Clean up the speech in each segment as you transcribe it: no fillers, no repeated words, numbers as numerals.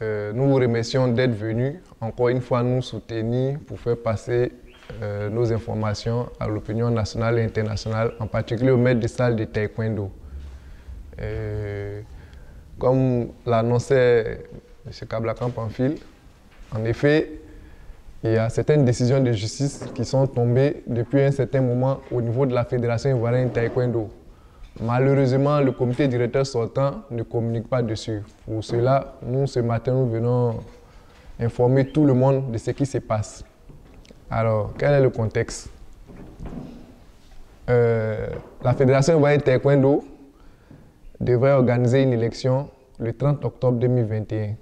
Nous vous remercions d'être venus, encore une fois, nous soutenir pour faire passer nos informations à l'opinion nationale et internationale, en particulier aux maîtres de salle de taekwondo. Comme l'annonçait M. Kablakan Pamphile, en effet, il y a certaines décisions de justice qui sont tombées depuis un certain moment au niveau de la Fédération ivoirienne de taekwondo. Malheureusement, le comité directeur sortant ne communique pas dessus. Pour cela, nous, ce matin, nous venons informer tout le monde de ce qui se passe. Alors, quel est le contexte? La Fédération ivoirienne de taekwondo devrait organiser une élection le 30 octobre 2021.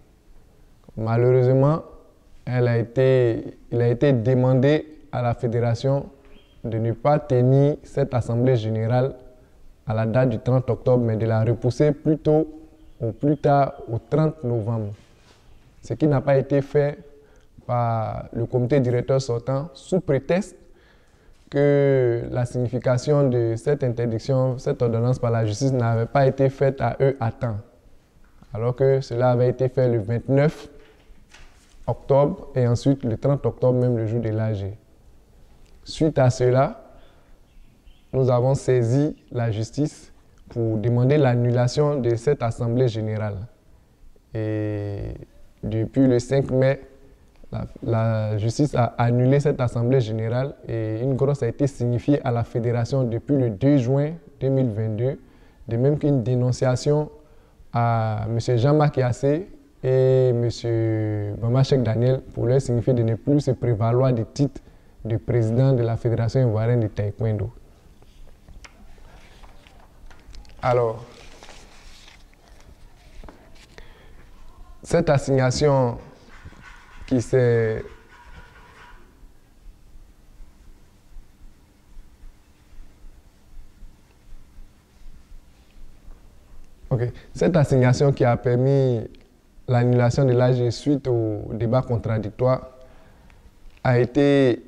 Malheureusement, il a été demandé à la Fédération de ne pas tenir cette assemblée générale à la date du 30 octobre, mais de la repousser plutôt ou plus tard au 30 novembre. Ce qui n'a pas été fait par le comité directeur sortant sous prétexte que la signification de cette interdiction, cette ordonnance par la justice n'avait pas été faite à eux à temps. Alors que cela avait été fait le 29 octobre et ensuite le 30 octobre, même le jour de l'AG. Suite à cela, nous avons saisi la justice pour demander l'annulation de cette assemblée générale. Et depuis le 5 mai, la justice a annulé cette assemblée générale et une grosse a été signifiée à la fédération depuis le 2 juin 2022, de même qu'une dénonciation à M. Jean-Marc Yassé et M. Bamba Cheikh Daniel pour leur signifier de ne plus se prévaloir du titre de président de la Fédération ivoirienne de taekwondo. Alors, cette assignation qui s'est Cette assignation qui a permis l'annulation de l'AG suite au débat contradictoire a été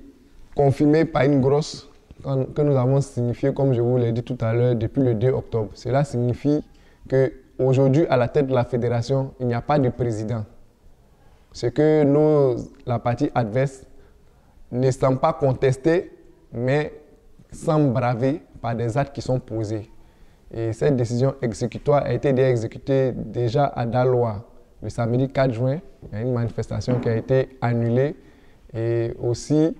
confirmée par une grosse que nous avons signifié, comme je vous l'ai dit tout à l'heure, depuis le 2 octobre. Cela signifie qu'aujourd'hui, à la tête de la fédération, il n'y a pas de président. Ce que la partie adverse ne semble pas contester, mais semble braver par des actes qui sont posés. Et cette décision exécutoire a été exécutée déjà à Daloa le samedi 4 juin. Il y a une manifestation qui a été annulée et aussi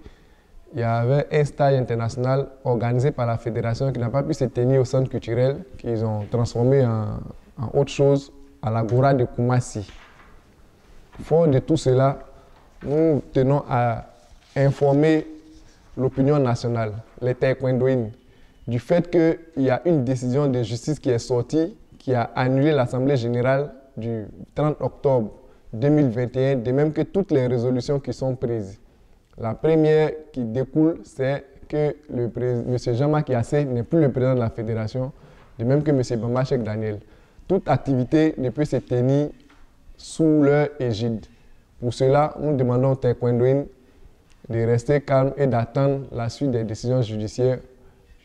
il y avait un stage international organisé par la fédération qui n'a pas pu se tenir au centre culturel, qu'ils ont transformé en autre chose à l'Agora de Koumassi. Fort de tout cela, nous tenons à informer l'opinion nationale, les taekwondoïnes, du fait qu'il y a une décision de justice qui est sortie, qui a annulé l'Assemblée générale du 30 octobre 2021, de même que toutes les résolutions qui sont prises. La première qui découle, c'est que M. Jean-Marc Yassé n'est plus le président de la fédération, de même que M. Bamba Cheikh Daniel. Toute activité ne peut se tenir sous leur égide. Pour cela, nous demandons aux taekwondoïnes de rester calmes et d'attendre la suite des décisions judiciaires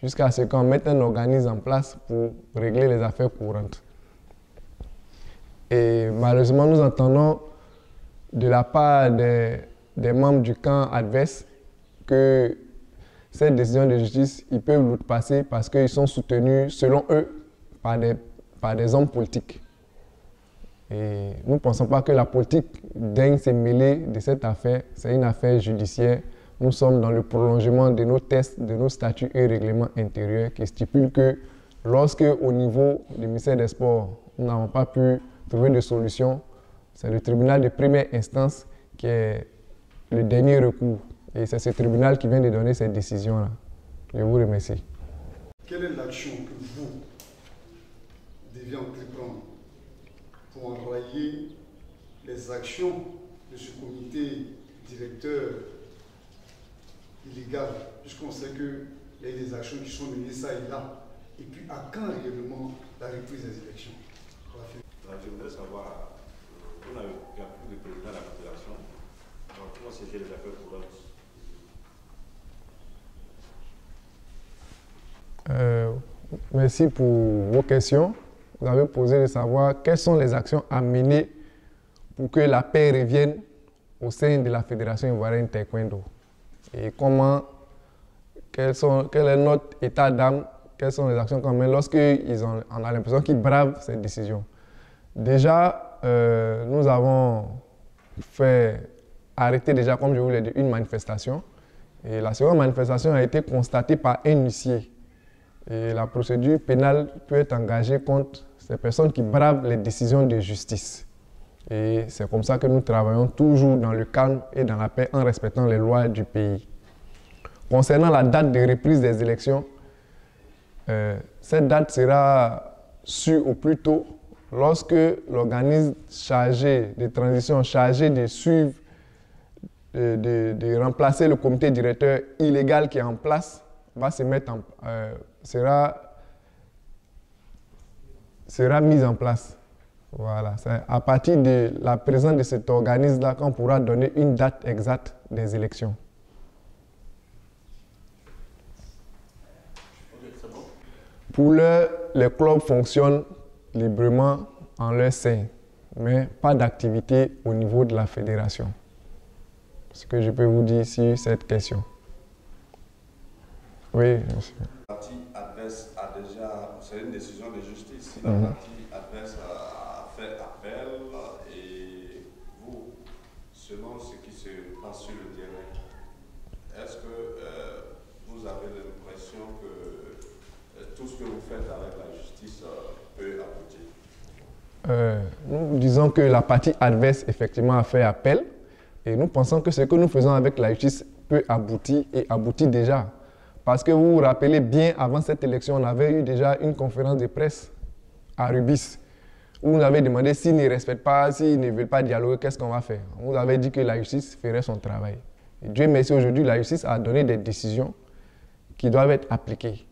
jusqu'à ce qu'on mette un organisme en place pour régler les affaires courantes. Et malheureusement, nous entendons de la part des membres du camp adverse que cette décision de justice, ils peuvent l'outrepasser parce qu'ils sont soutenus, selon eux, par des hommes politiques. Et nous ne pensons pas que la politique daigne se mêler de cette affaire. C'est une affaire judiciaire. Nous sommes dans le prolongement de nos tests, de nos statuts et règlements intérieurs qui stipulent que lorsque, au niveau du ministère des Sports, nous n'avons pas pu trouver de solution, c'est le tribunal de première instance qui est le dernier recours. Et c'est ce tribunal qui vient de donner cette décision-là. Je vous remercie. Quelle est l'action que vous devez entreprendre pour enrayer les actions de ce comité directeur illégal, puisqu'on sait qu'il y a des actions qui sont menées ça et là, et puis à quand réellement la reprise des élections? Je voudrais savoir, il n'y a plus de président de la fédération, donc comment c'est les affaires courantes? Merci pour vos questions. Vous avez posé de savoir quelles sont les actions à mener pour que la paix revienne au sein de la Fédération ivoirienne taekwondo. Et quel est notre état d'âme, quelles sont les actions qu'on mène on a l'impression qu'ils bravent cette décision. Déjà, nous avons arrêté déjà, comme je vous l'ai dit, une manifestation. Et la seconde manifestation a été constatée par un huissier. Et la procédure pénale peut être engagée contre ces personnes qui bravent les décisions de justice. Et c'est comme ça que nous travaillons toujours dans le calme et dans la paix en respectant les lois du pays. Concernant la date de reprise des élections, cette date sera sûre au plus tôt lorsque l'organisme chargé de transition, chargé de suivre, de remplacer le comité directeur illégal qui est en place, sera mis en place. Voilà, c'est à partir de la présence de cet organisme-là qu'on pourra donner une date exacte des élections. Pour l'heure, les clubs fonctionnent librement en leur sein, mais pas d'activité au niveau de la fédération. Ce que je peux vous dire sur cette question. Oui, monsieur. La partie adverse a déjà, c'est une décision de justice. Si la partie adverse a fait appel et vous, selon ce qui se passe sur le terrain, est-ce que vous avez l'impression que tout ce que vous faites avec la justice peut aboutir? Nous disons que la partie adverse, effectivement, a fait appel et nous pensons que ce que nous faisons avec la justice peut aboutir et aboutit déjà. Parce que vous vous rappelez bien, avant cette élection, on avait eu déjà une conférence de presse à Rubis où on avait demandé s'ils ne respectent pas, s'ils ne veulent pas dialoguer, qu'est-ce qu'on va faire? On avait dit que la justice ferait son travail. Et Dieu merci, aujourd'hui, la justice a donné des décisions qui doivent être appliquées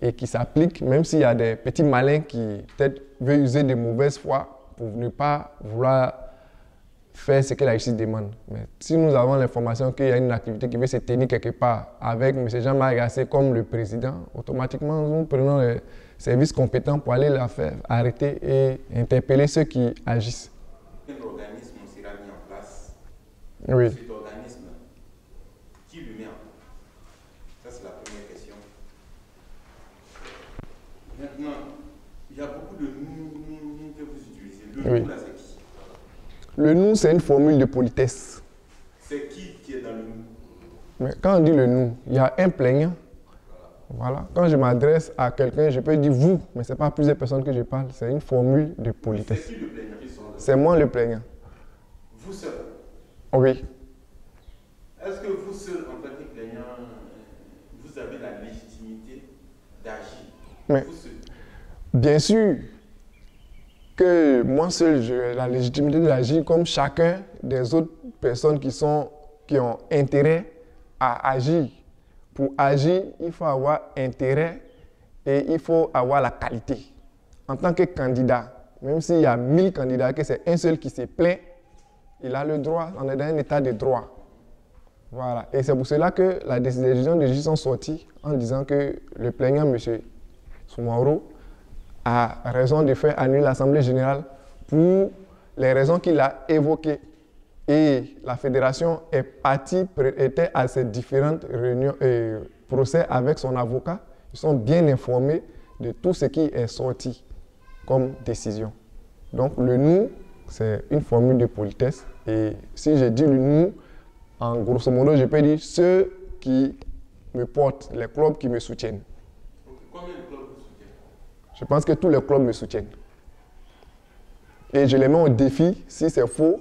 et qui s'appliquent, même s'il y a des petits malins qui peut-être veulent user de mauvaise foi pour ne pas vouloir faire ce que la justice demande. Mais si nous avons l'information qu'il y a une activité qui veut se tenir quelque part avec M. Jean-Marc Gassé comme le président, automatiquement nous prenons les services compétents pour aller la faire arrêter et interpeller ceux qui agissent. Un organisme sera mis en place. Oui. Cet organisme, qui le met en place? Ça, c'est la première question. Maintenant, il y a beaucoup de nous que vous utilisez. Le nous, là, c'est qui? Le nous, c'est une formule de politesse. C'est qui est dans le nous? Mais quand on dit le nous, il y a un plaignant. Voilà. Quand je m'adresse à quelqu'un, je peux dire vous, mais ce n'est pas à plusieurs personnes que je parle. C'est une formule de politesse. C'est qui le plaignant? C'est moi le plaignant. Vous seul? Oui. Est-ce que vous seul, en tant que plaignant, vous avez la légitimité d'agir? Mais, vous seul? Bien sûr que moi seul, j'ai la légitimité d'agir comme chacun des autres personnes qui ont intérêt à agir. Pour agir, il faut avoir intérêt et il faut avoir la qualité. En tant que candidat, même s'il y a 1000 candidats, que c'est un seul qui se plaint, il a le droit, on est dans un état de droit. Voilà. Et c'est pour cela que les décisions de justice sont sorties en disant que le plaignant, M. Soumaoro, a raison de faire annuler l'Assemblée générale pour les raisons qu'il a évoquées. Et la fédération était à ces différentes réunions et procès avec son avocat. Ils sont bien informés de tout ce qui est sorti comme décision. Donc le nous, c'est une formule de politesse. Et si je dis le nous, en grosso modo, je peux dire ceux qui me portent, les clubs qui me soutiennent. Combien de clubs vous soutiennent? Je pense que tous les clubs me soutiennent. Et je les mets au défi, si c'est faux,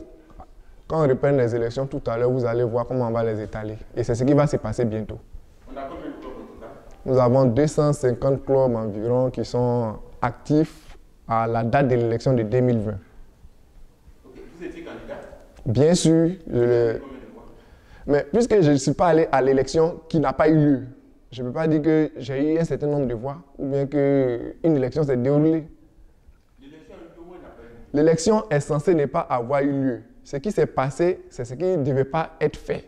quand on reprend les élections tout à l'heure, vous allez voir comment on va les étaler. Et c'est ce qui va se passer bientôt. On a combien de clubs en tout cas? Nous avons 250 clubs environ qui sont actifs à la date de l'élection de 2020. Okay. Vous étiez candidat? Bien sûr. Combien de fois? Mais puisque je ne suis pas allé à l'élection qui n'a pas eu lieu, je ne peux pas dire que j'ai eu un certain nombre de voix ou bien qu'une élection s'est déroulée. L'élection a eu lieu ou elle n'a pas eu lieu? L'élection est censée ne pas avoir eu lieu. Ce qui s'est passé, c'est ce qui ne devait pas être fait.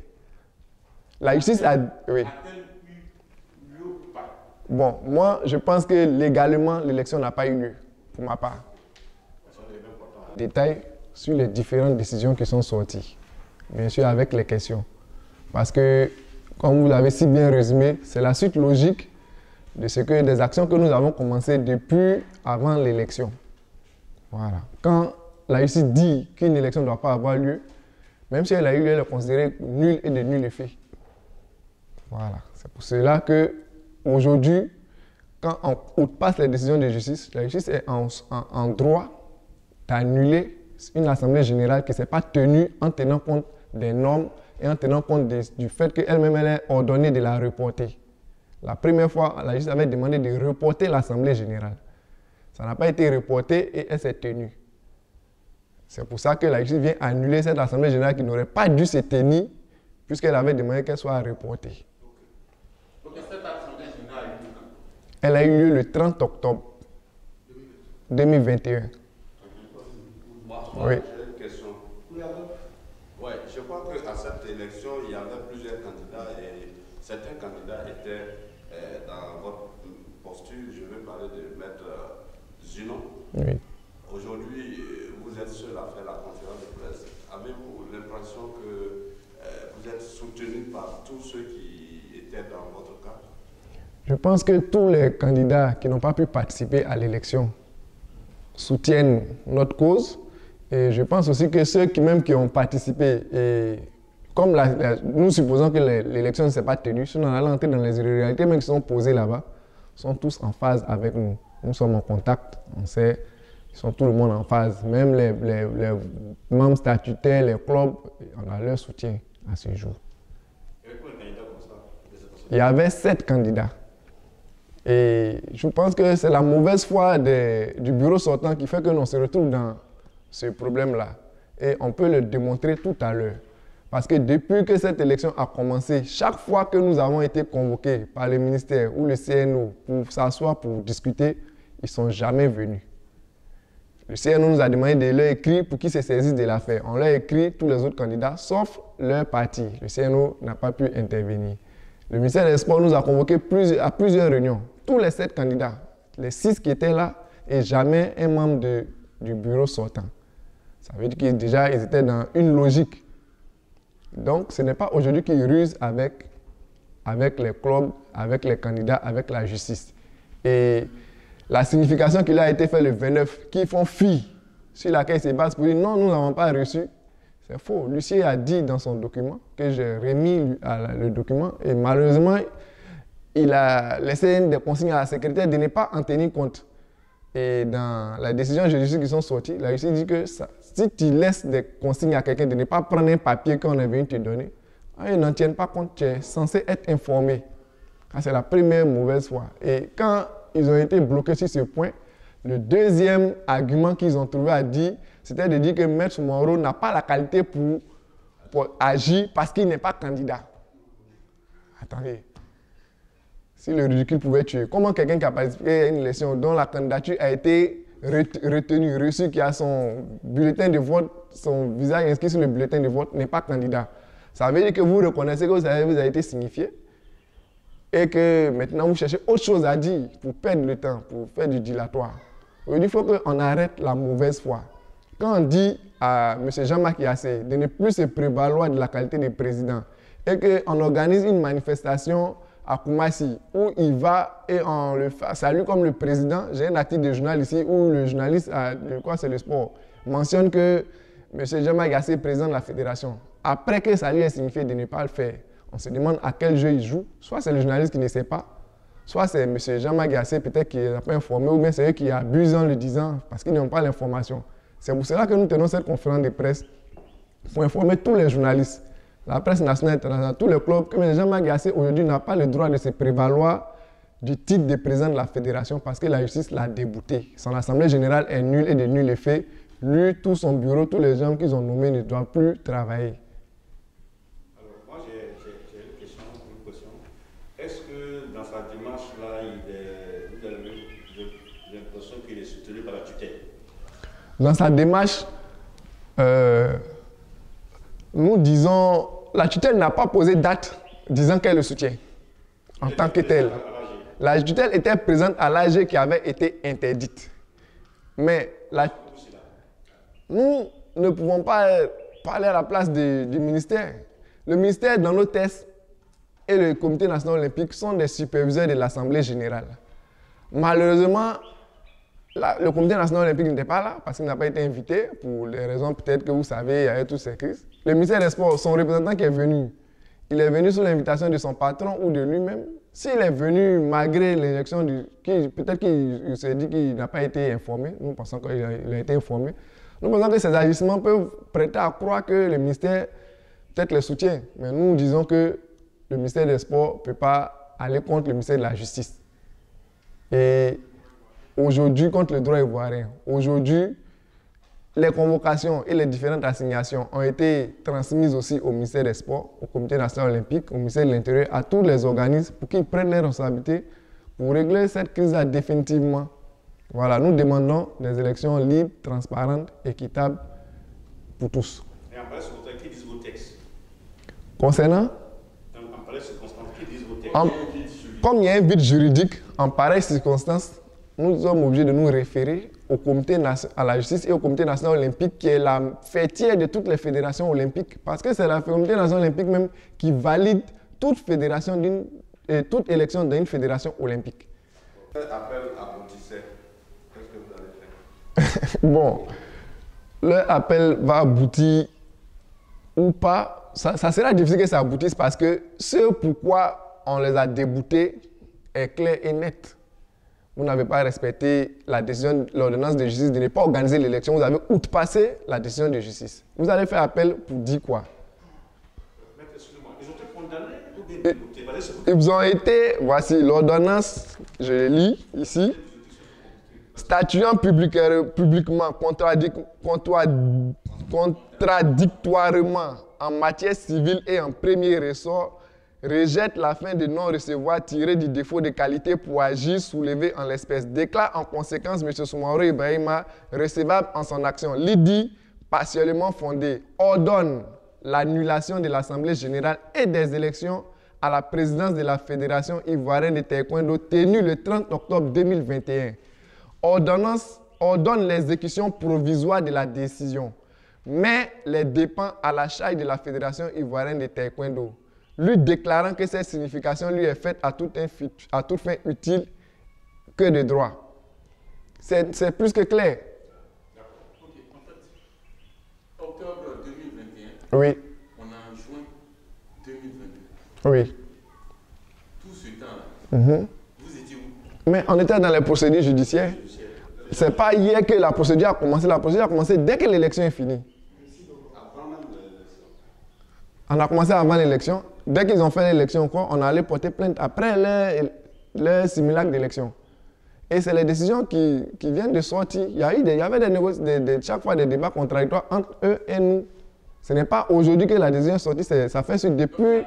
La justice a... Oui. A-t-elle eu lieu ou pas? Bon, moi, je pense que légalement, l'élection n'a pas eu lieu, pour ma part. Détails sur les différentes décisions qui sont sorties. Bien sûr, avec les questions. Parce que, comme vous l'avez si bien résumé, c'est la suite logique de ce que des actions que nous avons commencées depuis avant l'élection. Voilà. Quand la justice dit qu'une élection ne doit pas avoir lieu, même si elle a eu lieu, elle est considérée nulle et de nul effet. Voilà. C'est pour cela qu'aujourd'hui, quand on passe les décisions de justice, la justice est en droit d'annuler une assemblée générale qui ne s'est pas tenue en tenant compte des normes et en tenant compte du fait qu'elle-même elle est ordonnée de la reporter. La première fois, la justice avait demandé de reporter l'assemblée générale. Ça n'a pas été reporté et elle s'est tenue. C'est pour ça que la justice vient annuler cette assemblée générale qui n'aurait pas dû se tenir puisqu'elle avait demandé qu'elle soit reportée. Donc cette assemblée générale a eu lieu quand? Elle a eu lieu le 30 octobre 2021. Oui. J'ai une question. Ouais, je crois qu'à cette élection, il y avait plusieurs candidats et certains candidats étaient dans votre posture. Je veux parler de Maître Zinon. Oui. Aujourd'hui, vous êtes seul à faire la conférence de presse. Avez-vous l'impression que vous êtes soutenu par tous ceux qui étaient dans votre cas? Je pense que tous les candidats qui n'ont pas pu participer à l'élection soutiennent notre cause. Et je pense aussi que ceux qui ont participé, et comme nous supposons que l'élection ne s'est pas tenue, si on allait entrer dans les irrégularités même qui sont posées là-bas, sont tous en phase avec nous. Nous sommes en contact, on sait, ils sont tout le monde en phase. Même les membres statutaires, les clubs, on a leur soutien à ce jour. Il y avait 7 candidats. Et je pense que c'est la mauvaise foi du bureau sortant qui fait que l'on se retrouve dans ce problème-là. Et on peut le démontrer tout à l'heure. Parce que depuis que cette élection a commencé, chaque fois que nous avons été convoqués par le ministère ou le CNO pour s'asseoir pour discuter, ils ne sont jamais venus. Le CNO nous a demandé de leur écrire pour qu'ils se saisissent de l'affaire. On leur a écrit tous les autres candidats, sauf leur parti. Le CNO n'a pas pu intervenir. Le ministère des Sports nous a convoqués à plusieurs réunions. Tous les 7 candidats, les 6 qui étaient là, et jamais un membre du bureau sortant. Ça veut dire qu'ils déjà ils étaient dans une logique. Donc, ce n'est pas aujourd'hui qu'ils rusent avec les clubs, avec les candidats, avec la justice. Et la signification qui a été faite le 29, qui font fi, sur laquelle ils se basent pour dire non, nous n'avons pas reçu, c'est faux. L'huissier a dit dans son document, que j'ai remis le document, et malheureusement, il a laissé des consignes à la secrétaire de ne pas en tenir compte. Et dans la décision de justice qui sont sorties, la justice dit que si tu laisses des consignes à quelqu'un de ne pas prendre un papier qu'on est venu te donner, ils n'en tiennent pas compte, tu es censé être informé. C'est la première mauvaise foi. Et quand ils ont été bloqués sur ce point, le deuxième argument qu'ils ont trouvé à dire, c'était de dire que Maître Moreau n'a pas la qualité pour agir parce qu'il n'est pas candidat. Attendez. Si le ridicule pouvait tuer, comment quelqu'un qui a participé à une élection dont la candidature a été retenue, reçue, qui a son bulletin de vote, son visage inscrit sur le bulletin de vote, n'est pas candidat? Ça veut dire que vous reconnaissez que vous avez été signifié et que maintenant vous cherchez autre chose à dire pour perdre le temps, pour faire du dilatoire. Il faut qu'on arrête la mauvaise foi. Quand on dit à M. Jean-Marc Yassé de ne plus se prévaloir de la qualité de président et qu'on organise une manifestation à Koumassi, où il va et on le salue comme le président. J'ai un article de journal ici où le journaliste, je crois que c'est le sport, mentionne que M. Jean-Marc Yassé est président de la fédération. Après que ça lui ait signifié de ne pas le faire, on se demande à quel jeu il joue. Soit c'est le journaliste qui ne sait pas, soit c'est M. Jean-Marc Yassé peut-être qui n'a pas informé, ou bien c'est eux qui abusent en le disant parce qu'ils n'ont pas l'information. C'est pour cela que nous tenons cette conférence de presse pour informer tous les journalistes, la presse nationale et internationale, tous les clubs, que M. Jean-Marc Yassé aujourd'hui n'a pas le droit de se prévaloir du titre de président de la fédération parce que la justice l'a débouté. Son assemblée générale est nulle et de nul effet. Lui, tout son bureau, tous les gens qu'ils ont nommés ne doivent plus travailler. Alors, moi j'ai une question. Est-ce que dans sa démarche-là, vous avez l'impression qu'il est soutenu par la tutelle? Dans sa démarche, nous disons, la tutelle n'a pas posé date disant qu'elle le soutient en tant que telle. La tutelle était présente à l'AG qui avait été interdite. Mais nous, ne pouvons pas parler à la place du ministère. Le ministère, dans nos tests, et le Comité national olympique sont des superviseurs de l'Assemblée générale. Malheureusement, le Comité national olympique n'était pas là parce qu'il n'a pas été invité pour les raisons peut-être que vous savez, il y avait toutes ces crises. Le ministère des Sports, son représentant qui est venu, il est venu sous l'invitation de son patron ou de lui-même. S'il est venu malgré l'élection, peut-être qu'il s'est dit qu'il n'a pas été informé, nous pensons qu'il a été informé. Nous pensons que ces agissements peuvent prêter à croire que le ministère peut-être les soutient, mais nous disons que le ministère des Sports ne peut pas aller contre le ministère de la Justice. Et aujourd'hui, contre le droit ivoirien, aujourd'hui, les convocations et les différentes assignations ont été transmises aussi au ministère des Sports, au Comité national olympique, au ministère de l'Intérieur, à tous les organismes pour qu'ils prennent leurs responsabilités pour régler cette crise-là définitivement. Voilà, nous demandons des élections libres, transparentes, équitables pour tous. Et en pareille circonstance, qui disent vos textes? Concernant En pareille circonstance, qui disent vos textes? Comme il y a un vide juridique, en pareille circonstance, nous sommes obligés de nous référer au Comité à la justice et au Comité national olympique qui est la fêtière de toutes les fédérations olympiques. Parce que c'est le Comité national olympique même qui valide toute toute élection d'une fédération olympique. Appel aboutissait. Qu'est-ce que vous allez faire? Bon, leur appel va aboutir ou pas. Ça sera difficile que ça aboutisse parce que ce pourquoi on les a déboutés est clair et net. Vous n'avez pas respecté l'ordonnance de justice de ne pas organiser l'élection. Vous avez outrepassé la décision de justice. Vous allez faire appel pour dire quoi? Maître, excusez-moi, ils ont été condamnés ou bien déboutés? Ils ont été, voici l'ordonnance, je le lis ici, statuant publiquement contradictoirement en matière civile et en premier ressort, rejette la fin de non-recevoir tirée du défaut de qualité pour agir soulevé en l'espèce. Déclare en conséquence M. Soumaoro Ibrahima recevable en son action. L'IDI, partiellement fondée, ordonne l'annulation de l'Assemblée générale et des élections à la présidence de la Fédération ivoirienne de taekwondo tenue le 30 octobre 2021. Ordonne l'exécution provisoire de la décision, mais les dépend à la charge de la Fédération ivoirienne de taekwondo, lui déclarant que cette signification lui est faite à toute fin utile que de droit. C'est plus que clair. D'accord. Ok, en fait, octobre 2021, Oui, on a juin 2022. oui. Tout ce temps-là, vous étiez où? Mais on était dans les procédures judiciaires. Ce n'est pas hier que la procédure a commencé. La procédure a commencé dès que l'élection est finie. On a commencé avant l'élection. Dès qu'ils ont fait l'élection, on allait porter plainte après leur simulacre d'élection. Et c'est les décisions qui viennent de sortir. Il y avait chaque fois des débats contradictoires entre eux et nous. Ce n'est pas aujourd'hui que la décision est sortie, ça fait suite depuis...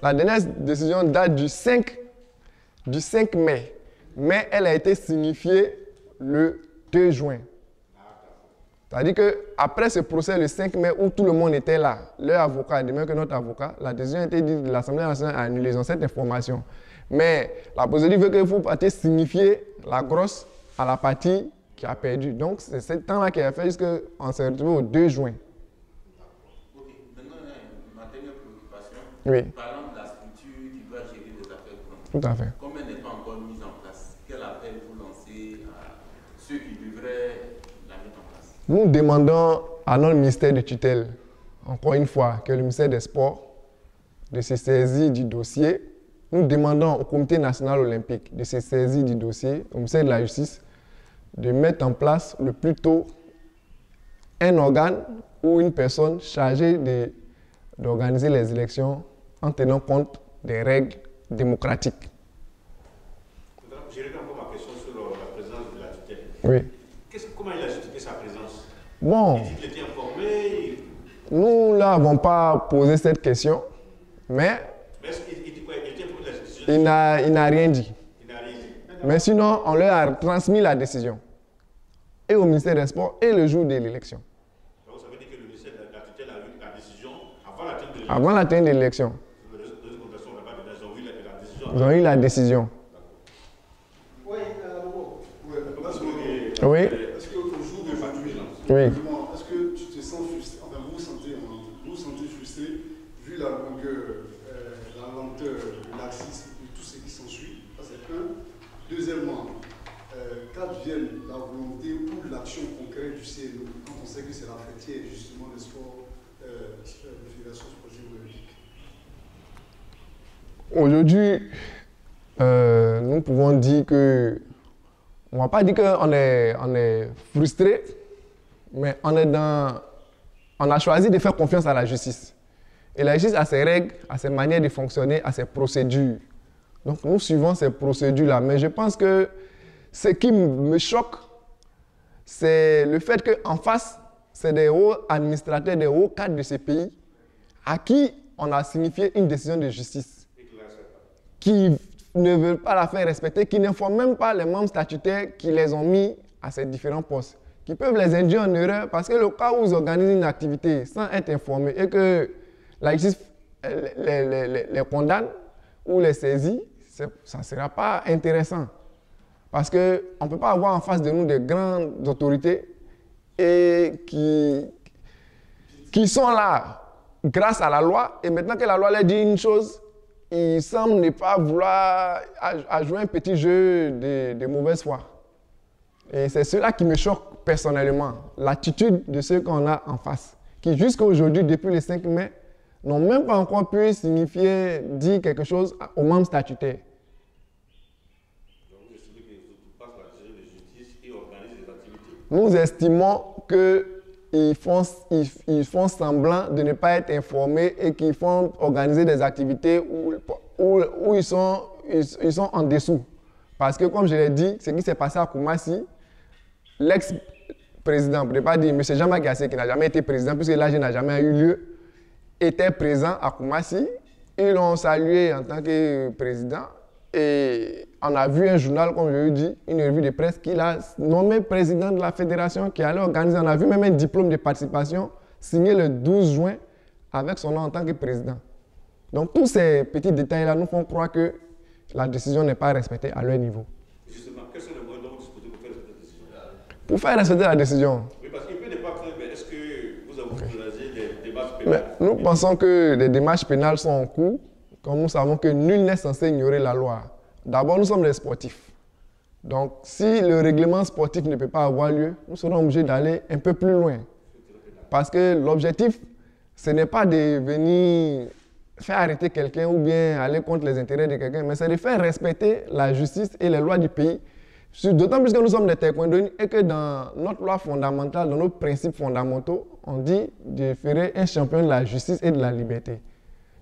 La dernière décision date du 5 mai. Mais elle a été signifiée le 2 juin. C'est-à-dire qu'après ce procès le 5 mai où tout le monde était là, leur avocat, de même que notre avocat, la décision a été dite de l'Assemblée nationale a annulé cette information. Mais la procédure veut qu'il faut signifier la grosse à la partie qui a perdu. Donc c'est ce temps-là qui a fait jusqu'on s'est retrouvé au 2 juin. Ok, maintenant, ma dernière préoccupation, Oui. parlant de la structure qui doit gérer les affaires courantes. Tout à fait. Comme elle n'est pas encore mise en place, quel appel vous lancez à ceux qui devraient la mettre en place? Nous demandons à notre ministère de tutelle, encore une fois, que le ministère des Sports de se saisir du dossier. Nous demandons au Comité national olympique de se saisir du dossier, au ministère de la Justice, de mettre en place le plus tôt un organe ou une personne chargée d'organiser les élections en tenant compte des règles démocratiques. Je réponds encore ma question sur la présence de la tutelle. Oui. Comment il a justifié sa présence? Bon, Il dit qu'il était informé. nous n'avons pas posé cette question, mais Mais il dit quoi? Il était informé de la décision? il n'a rien dit. Il n'a rien dit. Mais sinon, on leur a transmis la décision. Et au ministère des Sports, et le jour de l'élection. Donc ça veut dire que le ministère de la tutelle a eu la décision avant la tenue de l'élection. Avant la tenue de l'élection. Ils ont eu la décision. Oui, Oui. est-ce qu'au jour de votre vigilance, Oui. lenteur, le laxisme et tout ce qui s'ensuit. Ça, c'est un. Deuxièmement, qu'advienne la volonté ou l'action concrète du CNO quand on sait que c'est la fêtière justement des sports de fédération sportive olympique? Aujourd'hui, nous pouvons dire que, on ne va pas dire qu'on est frustré, mais on a choisi de faire confiance à la justice. Et la justice a ses règles, a ses manières de fonctionner, a ses procédures. Donc nous suivons ces procédures-là. Mais je pense que ce qui me choque, c'est le fait qu'en face, c'est des hauts administrateurs, des hauts cadres de ces pays à qui on a signifié une décision de justice, qui ne veulent pas la faire respecter, qui n'informent même pas les membres statutaires qui les ont mis à ces différents postes, qui peuvent les induire en erreur parce que le cas où ils organisent une activité sans être informés et que la justice les condamne ou les saisit, ça ne sera pas intéressant. Parce qu'on ne peut pas avoir en face de nous des grandes autorités et qui sont là grâce à la loi. Et maintenant que la loi leur dit une chose, ils semblent ne pas vouloir jouer un petit jeu de mauvaise foi. Et c'est cela qui me choque personnellement, l'attitude de ceux qu'on a en face, qui jusqu'à aujourd'hui, depuis le 5 mai, n'ont même pas encore pu signifier, dire quelque chose aux membres statutaires. Donc, vous estimez qu'il faut pas la décision de justice et organiser des activités. Nous estimons qu'ils font semblant de ne pas être informés et qu'ils font organiser des activités où ils sont en dessous. Parce que, comme je l'ai dit, ce qui s'est passé à Koumassi, l'ex-président, pour ne pas dire M. Jean-Marc Gassé, qui n'a jamais été président, puisque l'âge n'a jamais eu lieu, était présent à Koumassi. Ils l'ont salué en tant que président. Et on a vu un journal, comme je l'ai dit, une revue de presse, qu'il a nommé président de la fédération, qui allait organiser. On a vu même un diplôme de participation signé le 12 juin avec son nom en tant que président. Donc tous ces petits détails-là nous font croire que la décision n'est pas respectée à leur niveau. Justement, quels sont les moyens dont vous disposez pour faire respecter la décision? Pour faire respecter la décision, Oui, parce qu'il peut ne pas faire, mais est-ce que vous avez organisé des démarches pénales? nous pensons que les démarches pénales sont en cours. Comme nous savons que nul n'est censé ignorer la loi. D'abord, nous sommes des sportifs. Donc, si le règlement sportif ne peut pas avoir lieu, nous serons obligés d'aller un peu plus loin. Parce que l'objectif, ce n'est pas de venir faire arrêter quelqu'un ou bien aller contre les intérêts de quelqu'un, mais c'est de faire respecter la justice et les lois du pays. D'autant plus que nous sommes des taekwondoïnes et que dans notre loi fondamentale, dans nos principes fondamentaux, on dit de faire un champion de la justice et de la liberté.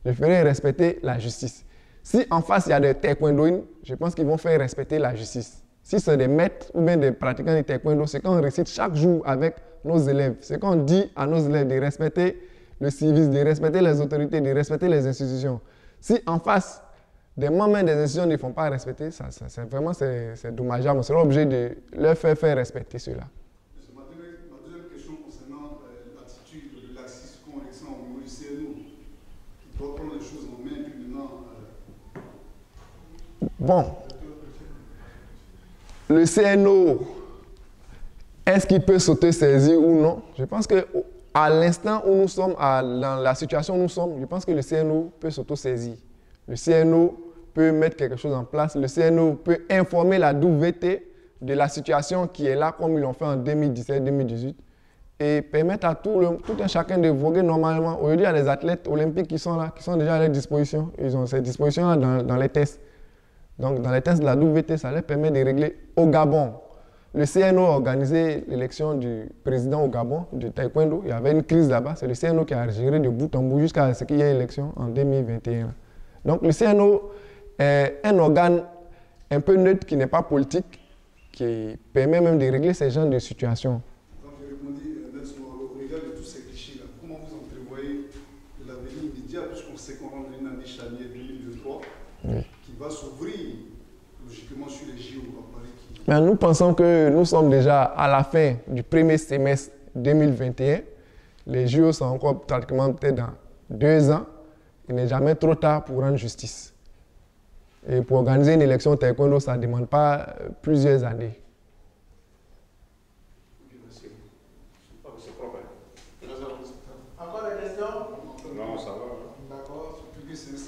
Je ferai respecter la justice. Si en face il y a des taekwondoïnes, je pense qu'ils vont faire respecter la justice. Si c'est des maîtres ou bien des pratiquants de taekwondo, c'est qu'on récite chaque jour avec nos élèves. C'est qu'on dit à nos élèves de respecter le civisme, de respecter les autorités, de respecter les institutions. Si en face des membres des institutions ne font pas respecter, c'est dommageable. On sera obligé de leur faire respecter cela. Ma deuxième question concernant l'attitude de laxisme qu'on ressent au niveau du CNO, qui doit prendre les choses en main, puis maintenant. Bon. Le CNO, est-ce qu'il peut s'auto-saisir ou non? Je pense qu'à l'instant où nous sommes, dans la situation où nous sommes, je pense que le CNO peut s'auto-saisir. Le CNO peut mettre quelque chose en place. Le CNO peut informer la WT de la situation qui est là, comme ils l'ont fait en 2017-2018, et permettre à tout un chacun de voguer normalement. Aujourd'hui, il y a des athlètes olympiques qui sont là, qui sont déjà à leur disposition. Ils ont ces dispositions-là dans les tests. Donc, dans les tests de la WT, ça leur permet de régler au Gabon. Le CNO a organisé l'élection du président au Gabon, du taekwondo. Il y avait une crise là-bas. C'est le CNO qui a géré de bout en bout jusqu'à ce qu'il y ait élection en 2021. Donc, le CNO est un organe un peu neutre qui n'est pas politique, qui permet même de régler ces genres de situations. Quand je répondis, au regard de tous ces clichés-là, comment vous entrevoyez l'avenir immédiat, puisqu'on sait qu'on rentre dans une année charnière 2023, oui, qui va s'ouvrir logiquement sur les JO à Paris? Mais nous pensons que nous sommes déjà à la fin du premier semestre 2021. Les JO sont encore pratiquement peut-être dans 2 ans. Il n'est jamais trop tard pour rendre justice. Et pour organiser une élection taekwondo, ça ne demande pas plusieurs années. C'est propre. Encore des questions? Non, ça va. D'accord, sur le public, c'est